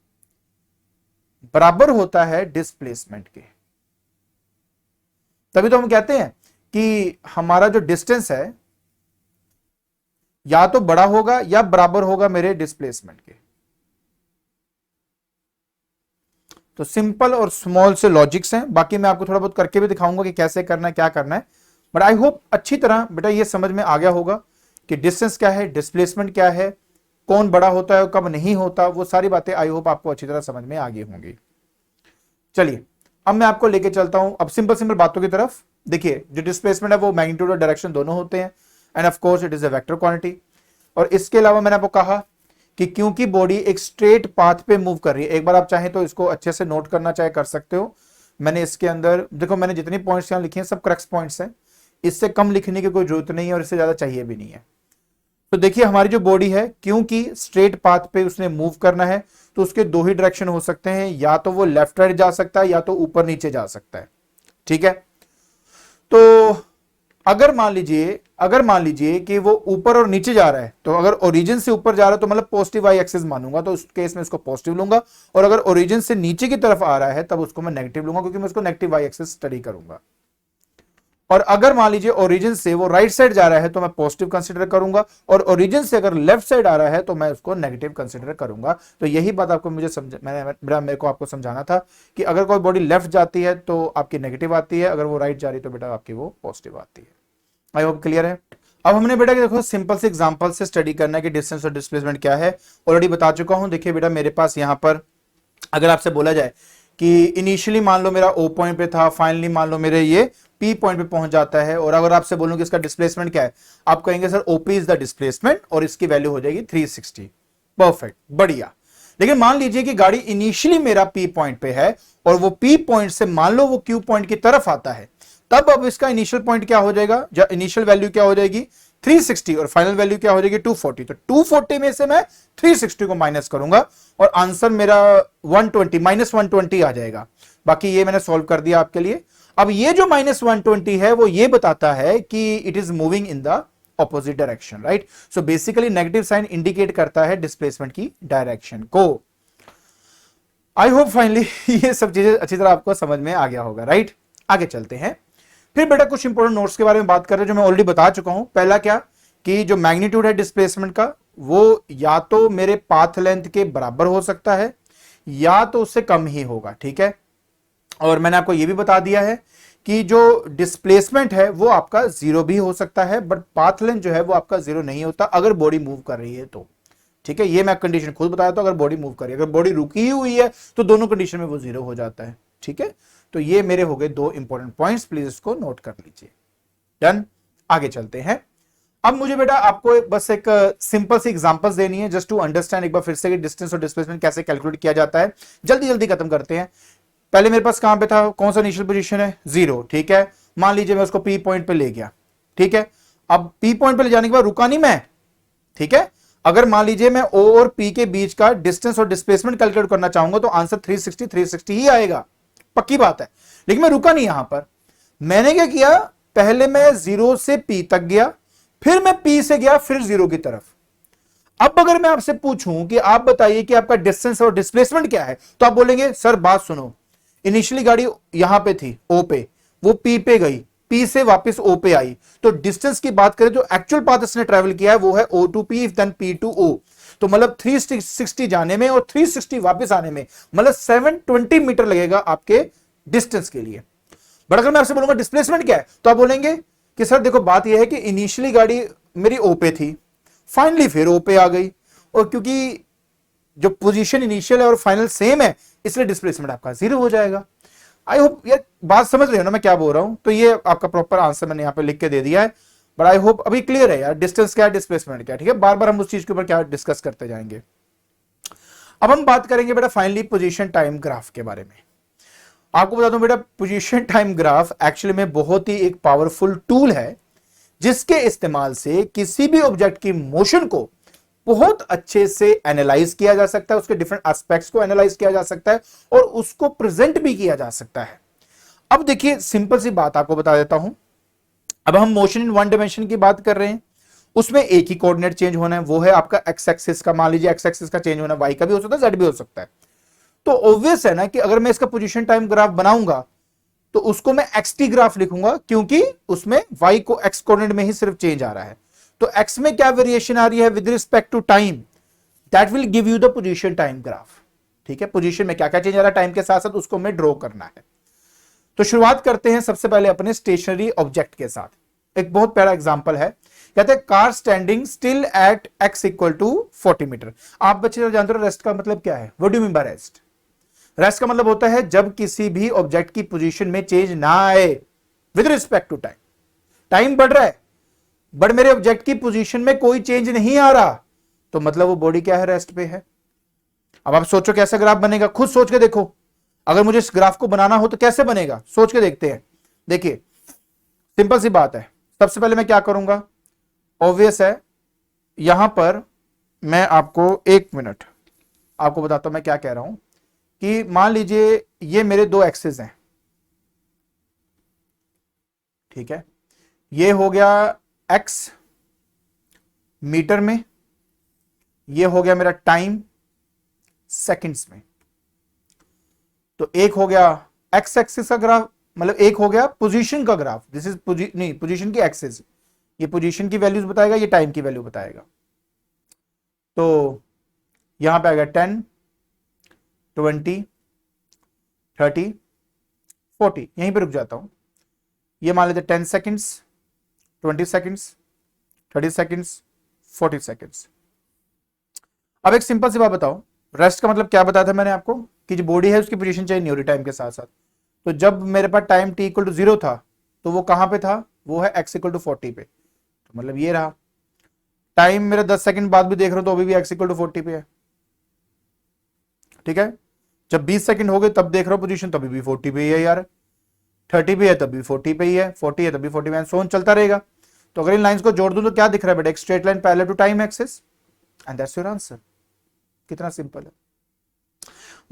बराबर होता है डिस्प्लेसमेंट के। तभी तो हम कहते हैं कि हमारा जो डिस्टेंस है या तो बड़ा होगा या बराबर होगा मेरे डिस्प्लेसमेंट के। तो सिंपल और स्मॉल से लॉजिक्स हैं, बाकी मैं आपको थोड़ा बहुत करके भी दिखाऊंगा कि कैसे करना है, क्या करना है। बट आई होप अच्छी तरह बेटा ये समझ में आ गया होगा कि डिस्टेंस क्या है, डिस्प्लेसमेंट क्या है, कौन बड़ा होता है और कब नहीं होता, वो सारी बातें आई होप आपको अच्छी तरह समझ में आ गई होंगी। चलिए अब मैं आपको लेके चलता हूं अब सिंपल सिंपल बातों की तरफ। देखिए जो डिस्प्लेसमेंट है वो मैग्नीट्यूड और डायरेक्शन दोनों होते हैं end of course it is a vector quantity. और इसके अलावा मैंने आपको कहा कि क्योंकि बॉडी एक स्ट्रेट पाथ पे मूव कर रही है, एक बार आप चाहें तो इसको अच्छे से नोट करना चाहे कर सकते हो। मैंने इसके अंदर देखो मैंने जितनी पॉइंट्स यहां लिखे हैं सब करेक्ट पॉइंट्स हैं, इससे कम लिखने की कोई जरूरत नहीं है और इससे ज्यादा चाहिए भी नहीं है। तो देखिए हमारी जो बॉडी है क्योंकि स्ट्रेट पाथ पे उसने मूव करना है तो उसके दो ही डायरेक्शन हो सकते हैं, या तो वो लेफ्ट राइट जा सकता है या तो ऊपर नीचे जा सकता है। ठीक है, तो अगर मान लीजिए कि वो ऊपर और नीचे जा रहा है, तो अगर ओरिजिन से ऊपर जा रहा है तो मतलब पॉजिटिव वाई एक्सिस मानूंगा, तो उस केस में उसको पॉजिटिव लूंगा। और अगर ओरिजिन से नीचे की तरफ आ रहा है तब उसको मैं नेगेटिव लूंगा, क्योंकि मैं उसको नेगेटिव वाई एक्सिस स्टडी करूंगा। और अगर मान लीजिए ओरिजिन से वो राइट साइड जा रहा है तो मैं पॉजिटिव कंसीडर करूंगा, और ओरिजिन से अगर लेफ्ट साइड आ रहा है तो मैं उसको नेगेटिव कंसीडर करूंगा। तो यही बात आपको मेरे को आपको समझाना था कि अगर कोई बॉडी लेफ्ट जाती है तो आपकी नेगेटिव आती है, अगर वो राइट जा रही है तो बेटा आपकी वो पॉजिटिव आती है। आई होप क्लियर है। अब हमने बेटा देखो सिंपल से एग्जांपल से स्टडी करना है कि डिस्टेंस और डिस्प्लेसमेंट क्या है, ऑलरेडी बता चुका हूं। देखिए बेटा मेरे पास यहां पर अगर आपसे बोला जाए कि इनिशियली मान लो मेरा ओ पॉइंट पे था, फाइनली मान लो मेरे ये पी पॉइंट पे पहुंच जाता है, और अगर आपसे बोलूं कि इसका डिस्प्लेसमेंट क्या है, आप कहेंगे sir OP is the displacement और इसकी वैल्यू हो जाएगी 360। परफेक्ट, बढ़िया। लेकिन मान लीजिए कि गाड़ी इनिशियली मेरा पी पॉइंट पे है और वो पी पॉइंट से मान लो वो क्यू पॉइंट की तरफ आता है, तब अब इसका इनिशियल पॉइंट क्या हो जाएगा, इनिशियल वैल्यू क्या हो जाएगी 360 और फाइनल वैल्यू क्या हो जाएगी 240। तो 240 में से मैं 360 को माइनस करूंगा और आंसर मेरा 120 -120 आ जाएगा। बाकी ये मैंने सॉल्व कर दिया आपके लिए। अब ये जो -120 है वो ये बताता है कि it is moving in the opposite direction, right. So basically negative sign indicate करता है डिस्प्लेसमेंट की डायरेक्शन को। आई होप फाइनली ये सब चीजें अच्छी तरह आपको समझ में आ गया होगा, राइट। आगे चलते हैं। फिर बेटा कुछ इंपॉर्टेंट नोट्स के बारे में बात कर रहे हैं जो मैं ऑलरेडी बता चुका हूं। पहला क्या कि जो मैग्नीट्यूड है डिस्प्लेसमेंट का वो या तो मेरे पाथ लेंथ के बराबर हो सकता है या तो उससे कम ही होगा, ठीक है। और मैंने आपको यह भी बता दिया है कि जो डिस्प्लेसमेंट है वो आपका 0 भी हो सकता है, बट पाथ लेंथ जो है वो आपका 0 नहीं होता अगर बॉडी मूव कर रही है तो, ठीक है। ये मैं कंडीशन खुद बताया था, अगर बॉडी मूव कर रही है, अगर बॉडी रुकी ही हुई है तो दोनों कंडीशन में वो 0 हो जाता है, ठीक है। तो ये मेरे हो गए 2 इंपॉर्टेंट पॉइंट्स, प्लीज इसको नोट कर लीजिए। डन, आगे चलते हैं। अब मुझे बेटा आपको बस एक सिंपल सी एग्जांपल्स देनी है जस्ट टू अंडरस्टैंड एक बार फिर से कि डिस्टेंस और डिस्प्लेसमेंट कैसे कैलकुलेट किया जाता है। जल्दी जल्दी खत्म करते हैं। पहले मेरे पास कहां पे था, कौन सा इनिशियल पोजीशन है, 0, ठीक है। मान लीजिए मैं उसको पी पॉइंट पे ले गया, ठीक है। अब पी पॉइंट पे ले जाने के बाद रुका नहीं मैं, ठीक है। अगर मान लीजिए मैं ओ और पी के बीच का डिस्टेंस और डिस्प्लेसमेंट कैलकुलेट करना चाहूंगा तो आंसर 360 ही आएगा, पक्की बात है। लेकिन मैं रुका नहीं यहां पर, मैंने क्या किया, पहले मैं 0 से पी तक गया, फिर मैं पी से गया फिर 0 की तरफ। अब अगर मैं आपसे पूछूं कि आप बताइए कि आपका डिस्टेंस और डिस्प्लेसमेंट क्या है, तो आप बोलेंगे सर बात सुनो, इनिशियली गाड़ी यहां पे थी ओ पे, वो पी पे गई, पी से वापस ओ पे आई, तो डिस्टेंस की बात करें जो एक्चुअल पाथ इसने ट्रेवल किया है वो है O to P then P to O. तो मतलब 360 जाने में और 360 वापस आने में मतलब 720 मीटर लगेगा आपके डिस्टेंस के लिए। बट अगर मैं आपसे बोलूंगा डिस्प्लेसमेंट क्या है, तो आप बोलेंगे कि सर देखो बात यह है कि इनिशियली गाड़ी मेरी ओ पे थी, फाइनली फिर ओ पे आ गई, और क्योंकि जो पोजीशन इनिशियल है और फाइनल सेम है इसलिए डिस्प्लेसमेंट आपका 0 हो जाएगा। आई होप ये बात समझ रहे हो ना मैं क्या बोल रहा हूं। तो ये आपका प्रॉपर आंसर मैंने यहां पे लिख के दे दिया है। बट आई होप अभी क्लियर है यार, डिस्टेंस क्या है, डिस्प्लेसमेंट क्या है, ठीक है। बार बार हम उस चीज के ऊपर क्या डिस्कस करते जाएंगे। अब हम बात करेंगे बेटा फाइनली पोजीशन टाइम ग्राफ के बारे में। आपको बता दूं बेटा पोजीशन टाइम ग्राफ एक्चुअली में बहुत ही एक पावरफुल टूल है जिसके इस्तेमाल से किसी भी ऑब्जेक्ट की मोशन को बहुत अच्छे से एनालाइज किया जा सकता है, उसके डिफरेंट एस्पेक्ट्स को एनालाइज किया जा सकता है और उसको प्रेजेंट भी किया जा सकता है। अब देखिए सिंपल सी बात आपको बता देता हूं। अब हम मोशन इन वन डायमेंशन की बात कर रहे हैं, उसमें एक ही कोऑर्डिनेट चेंज होना है, वो है आपका एक्स एक्सिस का। मान लीजिए एक्स एक्सिस का चेंज होना है, वाई का भी हो सकता है, जेड भी हो सकता है। तो ऑब्वियस है ना कि अगर मैं इसका पोजीशन टाइम ग्राफ बनाऊंगा तो उसको मैं एक्स टी ग्राफ लिखूंगा, क्योंकि उसमें वाई को एक्स कोऑर्डिनेट में ही सिर्फ चेंज आ रहा है। तो एक्स में क्या वेरिएशन आ रही है with respect to time, that will give you the position time graph, ठीक है। पोजीशन में क्या क्या चेंज आ रहा है टाइम के साथ साथ उसको हमें ड्रॉ करना है। तो शुरुआत करते हैं सबसे पहले अपने स्टेशनरी ऑब्जेक्ट के साथ। एक बहुत प्यारा एग्जांपल है, कहते हैं car standing still at x equal to 40 metre. आप बच्चे जानते हो रेस्ट का मतलब क्या है, what do you mean by rest. Rest का मतलब होता है जब किसी भी ऑब्जेक्ट की पोजीशन में चेंज ना आए with respect to time. Time बढ़ रहा है बट मेरे ऑब्जेक्ट की पोजीशन में कोई चेंज नहीं आ रहा, तो मतलब वो बॉडी क्या है, रेस्ट पे है। अब आप सोचो कैसा ग्राफ बनेगा, खुद सोच के देखो। अगर मुझे इस ग्राफ को बनाना हो तो कैसे बनेगा, सोच के देखते हैं। देखिए सिंपल सी बात है, सबसे पहले मैं क्या करूंगा, ऑब्वियस है यहां पर मैं आपको 1 मिनट आपको बताता हूं मैं क्या कह रहा हूं कि मान लीजिए ये मेरे दो एक्सिस हैं, ठीक है। ये हो गया एक्स मीटर में, ये हो गया मेरा टाइम सेकंड्स में। तो एक हो गया एक्स एक्सिस का ग्राफ, मतलब एक हो गया पोजीशन का ग्राफ, दिस इज नहीं पोजीशन की एक्सिस, ये पोजीशन की वैल्यूज बताएगा, ये टाइम की वैल्यू बताएगा। तो यहां पे आ गया 10 20 30 40, यहीं पे रुक जाता हूं। ये मान लेते 10 सेकेंड्स 20 सेकेंड्स 30 सेकेंड्स 40 सेकेंड्स। अब एक सिंपल सी बात बताओ, रेस्ट का मतलब क्या बताया था मैंने आपको कि जो बॉडी है उसकी पोजीशन चेंज नहीं हो रही टाइम के साथ साथ। तो जब मेरे पास टाइम t इक्वल टू 0 था तो वो कहां पे था, वो है x इक्वल टू 40 पे। तो मतलब ये रहा, टाइम मेरा 10 सेकंड बाद भी देख रहा हूं तो अभी भी x इक्वल टू 40 पे है, ठीक है। जब 20 सेकंड हो गए तब देख रहा हूं पोजीशन तभी भी 40 पे ही है यार, 30 पे है तभी 40 पे ही है, 40 है तभी 40 पे, सोन चलता रहेगा। तो अगर इन लाइंस को जोड़ दूं तो क्या दिख रहा है बेटा, एक straight line parallel to time axis, and that's your answer. कितना सिंपल है।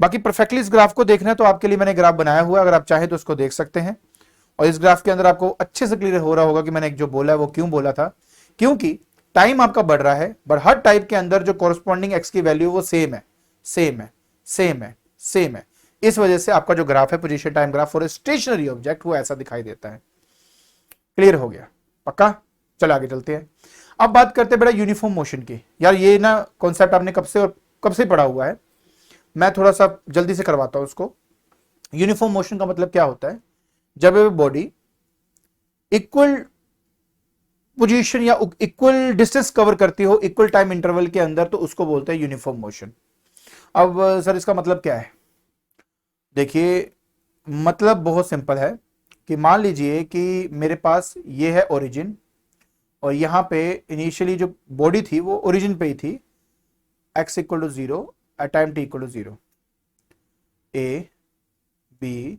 बाकी परफेक्टली इस ग्राफ को देखना है तो आपके लिए मैंने ग्राफ बनाया हुआ है, अगर आप चाहें तो उसको देख सकते हैं। और इस ग्राफ के अंदर आपको अच्छे से क्लियर हो रहा होगा कि मैंने एक जो बोला है वो क्यों बोला था, क्योंकि टाइम आपका बढ़ रहा है बट हर टाइप के अंदर जो कॉरस्पॉन्डिंग एक्स की वैल्यू वो सेम है, सेम है, सेम है, सेम है। इस वजह से आपका जो ग्राफ है position time graph for stationary object वो ऐसा दिखाई देता है। क्लियर हो गया, पक्का। चलो आगे चलते हैं। अब बात करते हैं बेटा यूनिफॉर्म मोशन की। यार ये ना कॉन्सेप्ट आपने कब से पढ़ा हुआ है, मैं थोड़ा सा जल्दी से करवाता हूं उसको। यूनिफॉर्म मोशन का मतलब क्या होता है, जब बॉडी इक्वल पोजीशन या इक्वल डिस्टेंस कवर करती हो इक्वल टाइम इंटरवल के अंदर, तो उसको बोलते हैं यूनिफॉर्म मोशन। अब सर इसका मतलब क्या है, देखिए मतलब बहुत सिंपल है कि मान लीजिए कि मेरे पास ये है ओरिजिन और यहां पे इनिशियली जो बॉडी थी वो ओरिजिन पे ही थी, x equal to 0 at time t equal to 0, A B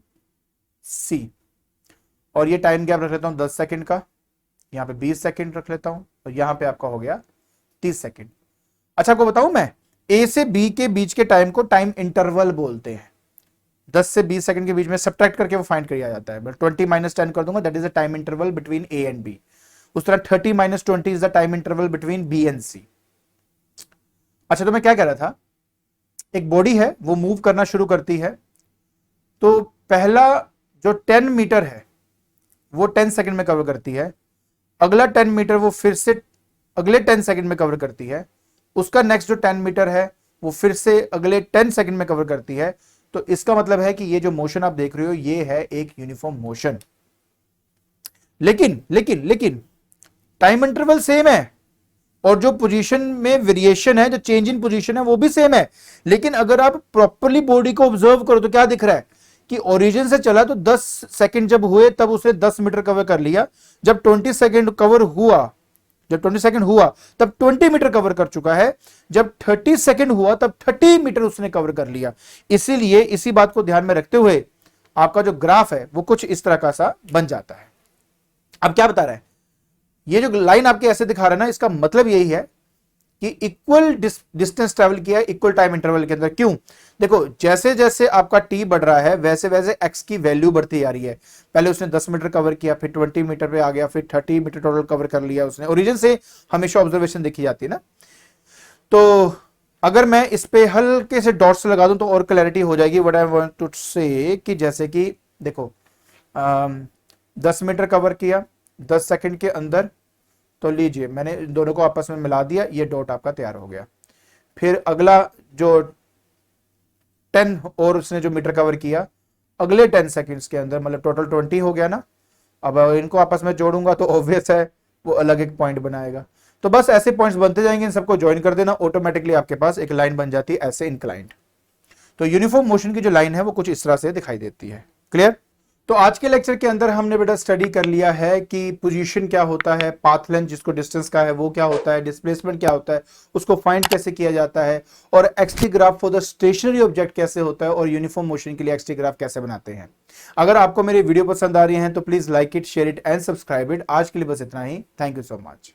C, और ये टाइम गैप रख लेता हूं 10 सेकंड का, यहां पे 20 सेकंड रख लेता हूं, और यहां पे आपका हो गया 30 सेकंड। अच्छा आपको बताऊं मैं, ए से बी के बीच के टाइम को टाइम इंटरवल बोलते हैं। 10 से 20 सेकंड के बीच में सब्ट्रैक्ट करके वो फाइंड किया जाता है। मैं 20 माइनस 10 कर दूंगा, that is the time interval between A and B. उस तरह 30 minus 20 is the time interval between B and C. अच्छा तो मैं क्या कह रहा था, एक बॉडी है वो मूव करना शुरू करती है, तो पहला जो 10 मीटर है वो 10 सेकंड में कवर करती है, अगला 10 मीटर वो फिर से अगले 10 सेकंड में कवर करती है, उसका नेक्स्ट जो 10 मीटर है वो फिर से अगले 10 सेकंड में कवर करती है। तो इसका मतलब है कि ये जो मोशन आप देख रहे हो ये है एक यूनिफॉर्म मोशन। लेकिन लेकिन लेकिन टाइम इंटरवल सेम है, और जो पोजीशन में वेरिएशन है, जो चेंज इन पोजीशन है वो भी सेम है। लेकिन अगर आप प्रॉपर्ली बॉडी को ऑब्जर्व करो तो क्या दिख रहा है कि ओरिजिन से चला तो 10 सेकंड जब हुए तब उसने 10 मीटर कवर कर लिया, जब 20 सेकंड कवर हुआ, जब 20 सेकंड हुआ तब 20 मीटर कवर कर चुका है, जब 30 सेकंड हुआ तब 30 मीटर उसने कवर कर लिया। इसीलिए इसी बात को ध्यान में रखते हुए आपका जो ग्राफ है वो कुछ इस तरह का सा बन जाता है। अब क्या बता रहा है, ये जो लाइन आपके ऐसे दिखा रहा है ना, इसका मतलब यही है कि इक्वल डिस्टेंस ट्रेवल किया इक्वल टाइम इंटरवल के अंदर। क्यों? देखो जैसे जैसे आपका टी बढ़ रहा है वैसे वैसे एक्स की वैल्यू बढ़ती आ रही है। पहले उसने 10 मीटर कवर किया, फिर 20 मीटर पे आ गया, फिर 30 मीटर टोटल कवर कर लिया उसने। ओरिजिन से हमेशा ऑब्जर्वेशन देखी जाती है ना। तो अगर मैं इस पे हल्के से डॉट्स लगा दूं तो और क्लैरिटी हो जाएगी। व्हाट आई वांट टू से कि जैसे कि देखो 10 मीटर कवर किया 10 सेकंड के अंदर, तो लीजिए मैंने इन दोनों को आपस में मिला दिया, ये डॉट आपका तैयार हो गया। फिर अगला जो 10 और उसने जो मीटर कवर किया अगले 10 सेकंड्स के अंदर, मतलब टोटल 20 हो गया ना। अब इनको आपस में जोड़ूंगा तो ऑब्वियस है वो अलग एक पॉइंट बनाएगा। तो बस ऐसे पॉइंट्स बनते जाएंगे, इन सबको ज्वाइन कर देना, ऑटोमेटिकली आपके पास एक लाइन बन जाती है ऐसे इंक्लाइंड। तो यूनिफॉर्म मोशन की जो लाइन है वो कुछ इस तरह से दिखाई देती है। क्लियर? तो आज के लेक्चर के अंदर हमने बेटा स्टडी कर लिया है कि पोजीशन क्या होता है, पाथ लेंथ जिसको डिस्टेंस का है वो क्या होता है, डिस्प्लेसमेंट क्या होता है, उसको फाइंड कैसे किया जाता है, और x t graph for the stationary object कैसे होता है, और यूनिफॉर्म मोशन के लिए एक्सटी ग्राफ कैसे बनाते हैं। अगर आपको मेरी वीडियो पसंद आ रही है तो please like it, share it and subscribe it. आज के लिए बस इतना ही। Thank you so much.